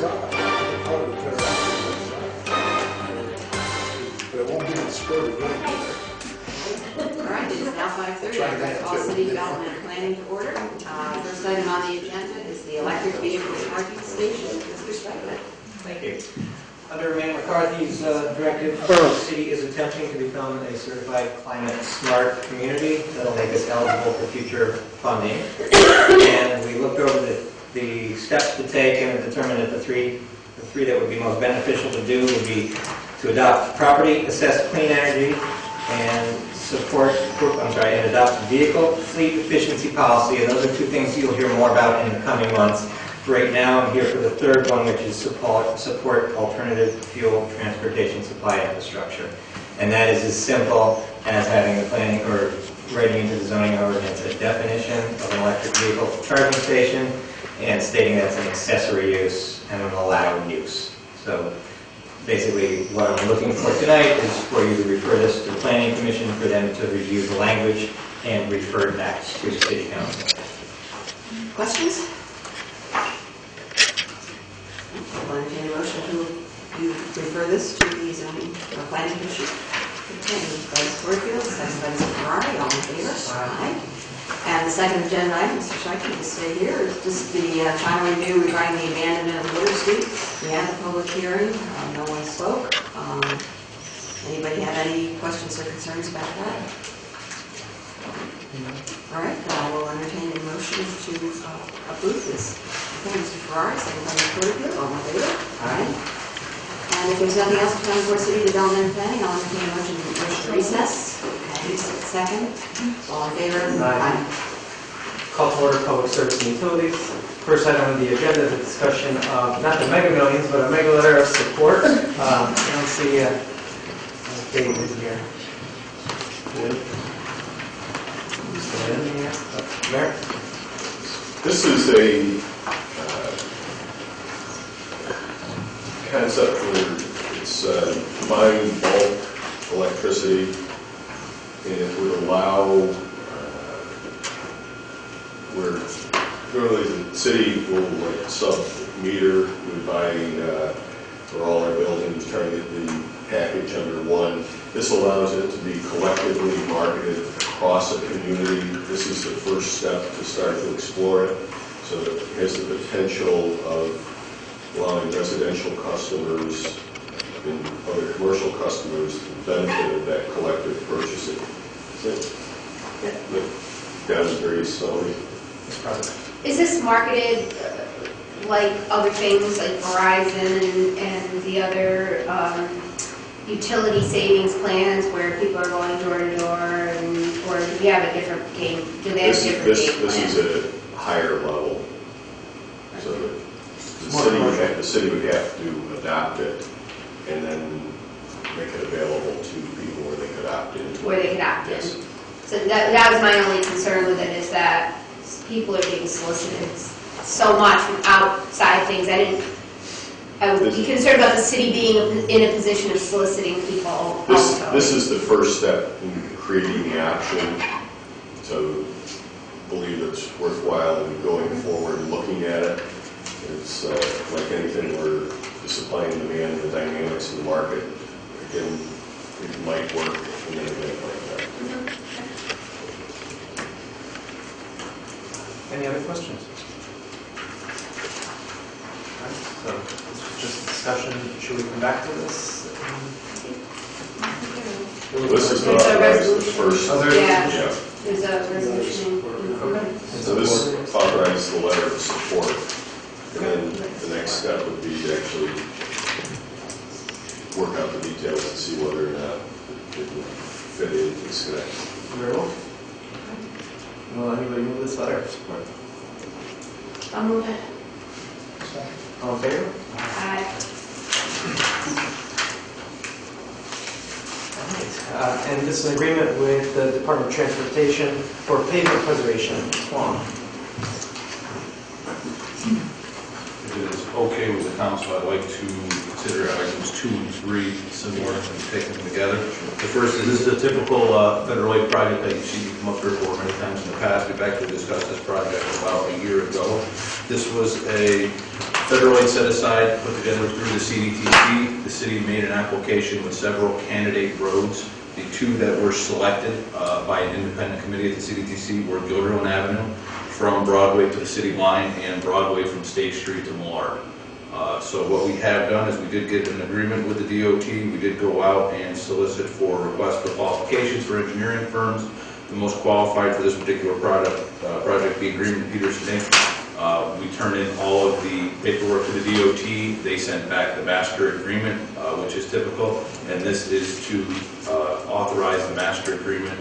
turns out, I would tear it but it won't be in the square to go. All right, it is now 5:30. I bring all city development and planning to order. First item on the agenda is the electric vehicle charging station. Mr. Speckman. Thank you. Under Mayor McCarthy's directive, the city is attempting to become a certified climate smart community that'll make us eligible for future funding. And we looked over the steps to take and determined that the three that would be most beneficial to do would be to adopt property assessed clean energy and and adopt vehicle fleet efficiency policy. And those are two things you'll hear more about in the coming months. Right now, I'm here for the third one, which is support alternative fuel transportation supply infrastructure. And that is as simple as having the planning or writing into the zoning ordinance a definition of an electric vehicle charging station and stating that it's an accessory use and an allowed use. So basically what I'm looking for tonight is for you to refer this to the Planning Commission for them to review the language and refer it back to the City Council. Questions? I'll entertain a motion to refer this to the zoning planning commission. Okay, Vice Porterfield, second by Mr. Ferrari, all in favor? Aye. And the second agenda item, Mr. Scheike, to stay here, is just the final review regarding the abandonment of Water Street. We had the public hearing, no one spoke. Anybody have any questions or concerns about that? All right, I will entertain a motion to approve this. Okay, Mr. Ferrari, second by Mr. Porterfield, all in favor? Aye. And if there's nothing else to come before City Development and Planning, I'll entertain a motion to recess. Okay, second. All in favor? Aye. Call to order Public Service and Utilities. First item on the agenda is a discussion of not the mega millions, but a mega letter of support. I don't see David here. Good. Mayor? This is a concept where it's buying bulk electricity, and it would allow where normally the city will like sub-meter, we're buying for all our buildings, trying to get the package under one. This allows it to be collectively marketed across a community. This is the first step to start to explore it. So it has the potential of allowing residential customers and other commercial customers to benefit of that collective purchasing. Down very slowly. Is this marketed like other things like Verizon and the other utility savings plans where people are going door to door, or do we have a different game? Do they have a different game plan? This is a higher level. So the city would have to adopt it and then make it available to people where they could opt in. Where they could opt in. Yes. So that was my only concern with it, is that people are being solicited so much from outside things. I would be concerned about the city being in a position of soliciting people. This is the first step in creating the option. So believe it's worthwhile in going forward and looking at it. It's like anything where the supply and demand, the dynamics of the market, again, it might work in an event like that. Any other questions? Right, so this was just discussion. Should we come back to this? This is There's a resolution. the first. Yeah. There's a resolution. So this authorizes the letter of support. And then the next step would be to actually work out the details and see whether or not it would fit into this connection. Very well. Will anybody move this letter of support? I'll move it. All in favor? Aye. And this is an agreement with the Department of Transportation for pavement preservation. Swan. If it is okay with the council, I'd like to consider items 2 and 3 similar and take them together. The first is, this is a typical federal aid project that you've seen come up here for many times in the past. We've actually discussed this project about a year ago. This was a federal aid set aside, put together through the CDTC. The city made an application with several candidate roads. The two that were selected by an independent committee at the CDTC were Guilderland Avenue from Broadway to the city line and Broadway from State Street to Millard. So what we have done is we did get an agreement with the DOT. We did go out and solicit for requests for qualifications for engineering firms. The most qualified for this particular project being Greenman, Pederson, Inc. We turned in all of the paperwork to the DOT. They sent back the master agreement, which is typical, and this is to authorize the master agreement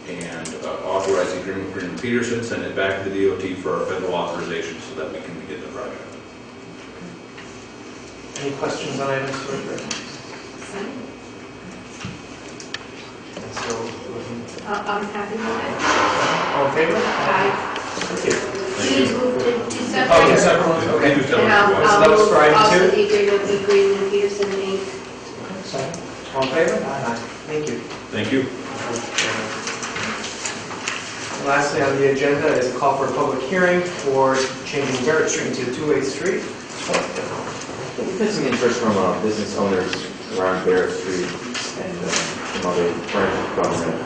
and authorize the agreement with Greenman Pederson, send it back to the DOT for our federal authorization so that we can begin the project. Any questions on items for adjournment? So, I'm happy with it. all in favor? Aye. Thank you. Do you move to two separate? Oh, yeah, separate ones, okay. Two separate And I'll ones. So that was for item also two? the agreement with Greenman, Pederson, Inc. Second. All in favor? Aye. Thank you. Thank you. And lastly on the agenda is a call for a public hearing for changing Barrett Street into a two-way street. We've had some interest from business owners around Barrett Street and some other branches of government.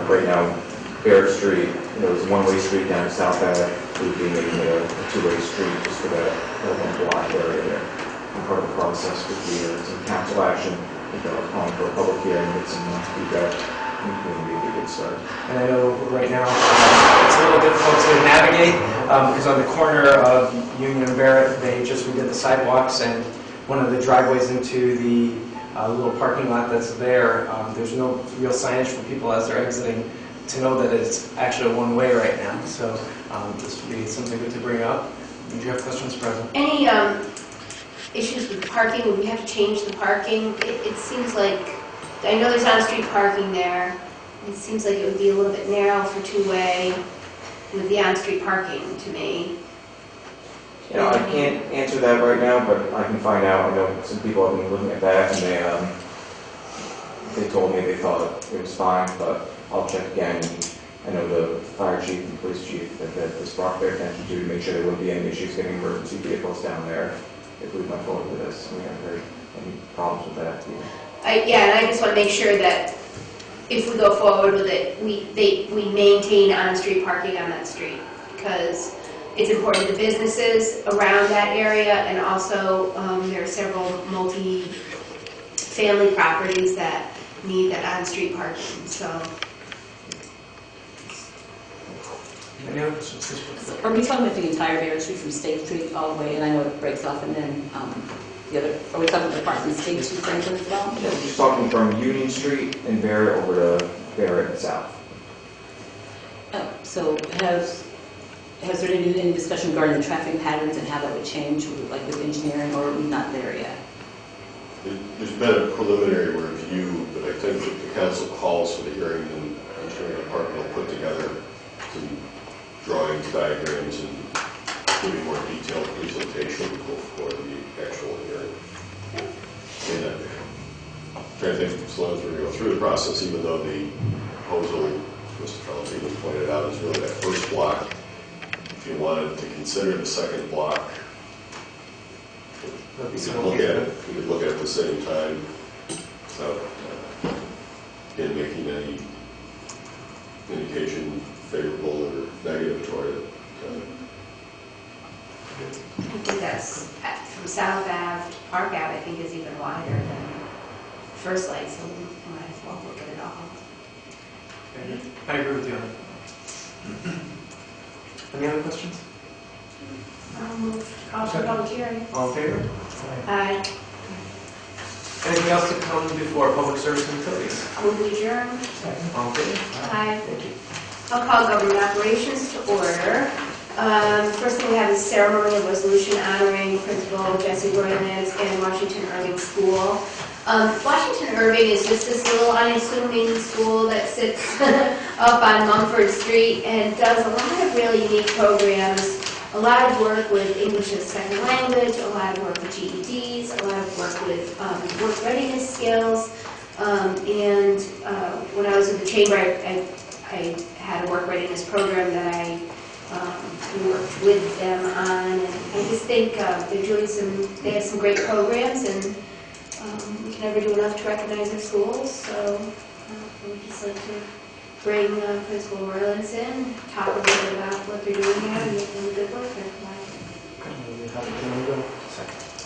Right now, Barrett Street, is a one-way street down to South Ave. We'd be making it a two-way street just for that one block area there. And part of the process would be some council action. We're calling for a public hearing, get some feedback. I think it would be a good start. And I know right now it's a little difficult to navigate because on the corner of Union and Barrett, they just redid the sidewalks, and one of the driveways into the little parking lot that's there, there's no real signage for people as they're exiting to know that it's actually a one-way right now. So this would be something good to bring up. Did you have questions, President? Any issues with parking? Would we have to change the parking? It seems like, I know there's on-street parking there. It seems like it would be a little bit narrow for two-way with the on-street parking to me. I can't answer that right now, but I can find out. I know some people have been looking at that, and they told me they thought it was fine, but I'll check again. And I know the fire chief and police chief that this brought their attention to make sure there wouldn't be any issues getting emergency vehicles down there if we went forward with this. We haven't heard any problems with that either. Yeah, and I just want to make sure that if we go forward with it, we maintain on-street parking on that street, because it's important to businesses around that area, and also there are several multi-family properties that need that on-street parking. So, Any other questions? Are we talking about the entire Barrett Street from State Street all the way, and I know it breaks off, and then the other, are we talking about the part from State to Franklin as well? Yeah, we're just talking from Union Street and Barrett over to Barrett and South. Oh, so has there been any discussion regarding the traffic patterns and how that would change, like with engineering, or are we not there yet? There's been a preliminary review, but I think if the council calls for the hearing, then the engineering department will put together some drawings, diagrams, and give a more detailed presentation before the actual hearing. And I'm trying to think, as long as we're going to go through the process, even though the proposal, Mr. Valentino pointed out, is really that first block. If you wanted to consider the second block, we could look at it. We could look at it at the same time without again making any indication favorable or negative toward it. I think that's from South Ave to Park Ave, I think is even wider than First Light, so we might as well look at it all. I agree with you. Any other questions? I'll move, call for public hearing. All in favor? Aye. Anything else to come before public service and utilities? Move adjourn. All in favor? Aye. Thank you. I'll call government operations to order. First thing we have is ceremonial resolution honoring Principal Jesse Roylance and Washington Irving School. Washington Irving is just this little unassuming school that sits up on Mumford Street and does a lot of really unique programs. A lot of work with English as second language, a lot of work with GEDs, a lot of work with work readiness skills. When I was in the chamber, I had a work readiness program that I we worked with them on, and I just think they're doing they have some great programs, and we can never do enough to recognize their schools, so we would just like to bring Principal Roylance in, talk a little bit about what they're doing here, and the good work they're providing.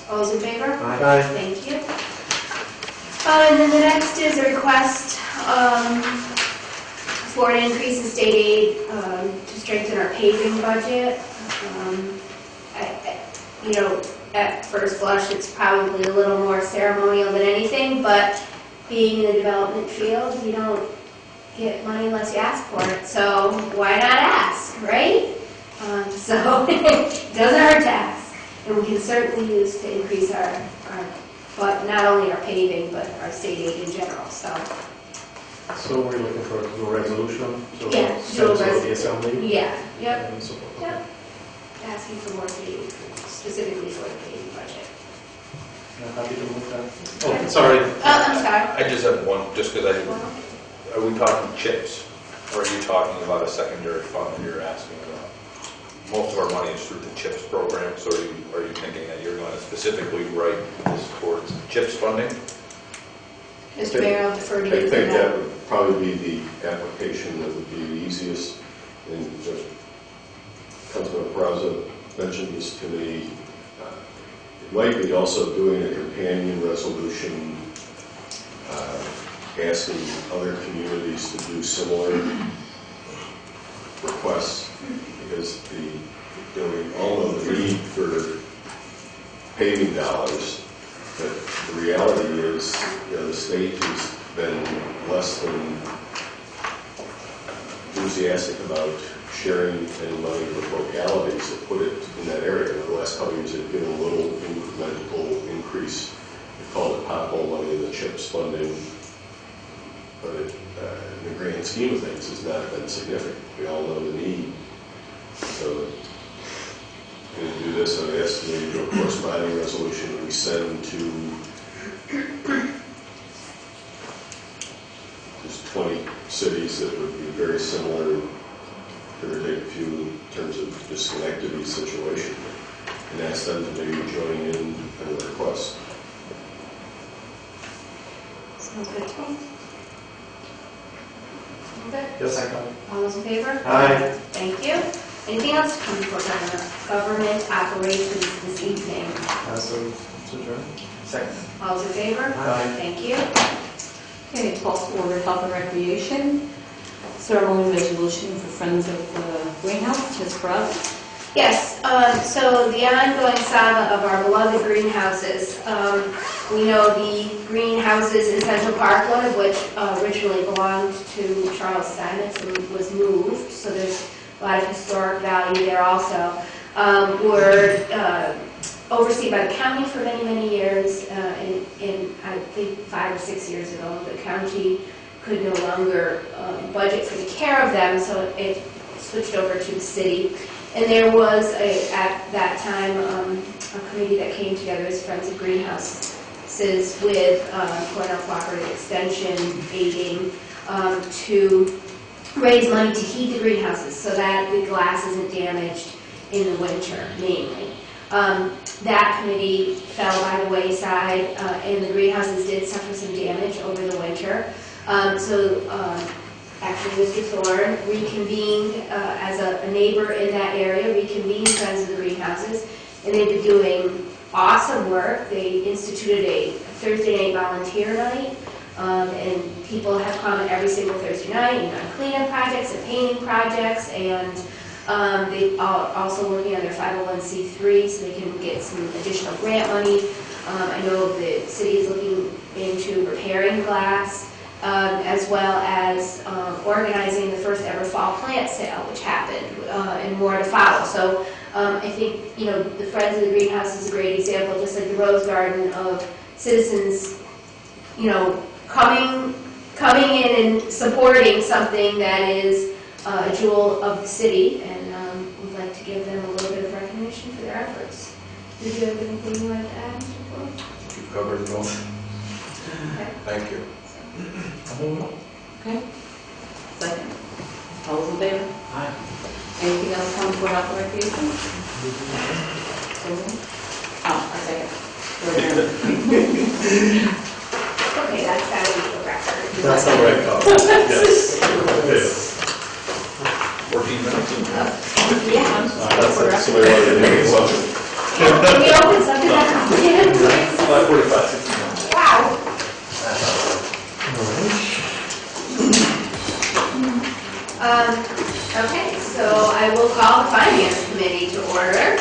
All those in favor? Aye. Thank you. And then the next is a request for an increase in state aid to strengthen our paving budget. You know, at first blush, it's probably a little more ceremonial than anything, but being in the development field, you don't get money unless you ask for it. So why not ask, right? So it doesn't hurt to ask. And we can certainly use to increase but not only our paving, but our state aid in general, so. So we're looking for a resolution to Yeah, send do a to the resolution. assembly? Yeah, yep, And support. yep. Asking for more paving, specifically for the paving budget. I'm happy to move that. Oh, sorry. Oh, I'm sorry. I just have one, just because are we talking chips? Or are you talking about a secondary fund that you're asking about? Most of our money is through the CHIPS program, so are you thinking that you're going to specifically write this towards CHIPS funding? Mr. Mayor, I'll defer to I you. think that would probably be the application that would be the easiest. And just Councilman Peraza mentioned this to me. It might be also doing a companion resolution asking other communities to do similar requests, because we all know the need for paving dollars, but the reality is, the state has been less than enthusiastic about sharing any money with localities that put it in that area. In the last couple of years, they've given a little incremental increase. They call it pothole money, the CHIPS funding, but in the grand scheme of things, it's not been significant. We all know the need. So, going to do this, I would ask maybe a corresponding resolution that we send to just 20 cities that would be very similar, give or take a few in terms of the Schenectady situation, and ask them to maybe join in on the request. Sounds good to me. Good. Yes, I can. All those in favor? Aye. Thank you. Anything else to come before government operations this evening? So, adjourn. Second. All those in favor? Aye. Thank you. Okay, 12th order, health and recreation. Ceremonial resolution for Friends of the Greenhouse, Ms. Perez. Yes, so the ongoing saga of our beloved greenhouses. We know the greenhouses in Central Park, one of which originally belonged to Charles Steinmetz and was moved, so there's a lot of historic value there also, were overseen by the county for many, many years. In I think 5 or 6 years ago, the county could no longer budget for the care of them, so it switched over to the city. And there was, at that time, a committee that came together as Friends of Greenhouses with Cornell Cooperative Extension aiding to raise money to heat the greenhouses so that the glass isn't damaged in the winter, mainly. That committee fell by the wayside, and the greenhouses did suffer some damage over the winter. Actually, Mr. Thorne reconvened as a neighbor in that area, reconvened Friends of the Greenhouses, and they've been doing awesome work. They instituted a Thursday night volunteer night, and people have come every single Thursday night, on cleanup projects and painting projects, and they are also working on their 501c3 so they can get some additional grant money. I know the city is looking into repairing glass, as well as organizing the first ever fall plant sale, which happened, and more to follow. So I think, the Friends of the Greenhouse is a great example, just like the Rose Garden, of citizens, coming in and supporting something that is a jewel of the city, and we'd like to give them a little bit of recognition for their efforts. Did you have anything you wanted to add, Mr. Ford? You've covered it all. Okay. Thank you. Okay. Second. All those in favor? Aye. Anything else come for health and recreation? Oh, a second. We're adjourned. Okay, that's gotta be the record. That's the right call. Yes. Okay. 14 minutes? Yeah. That's like somebody wanted to do something. Can we open something up again, please? 5:45. Wow. Okay, so I will call the finance committee to order.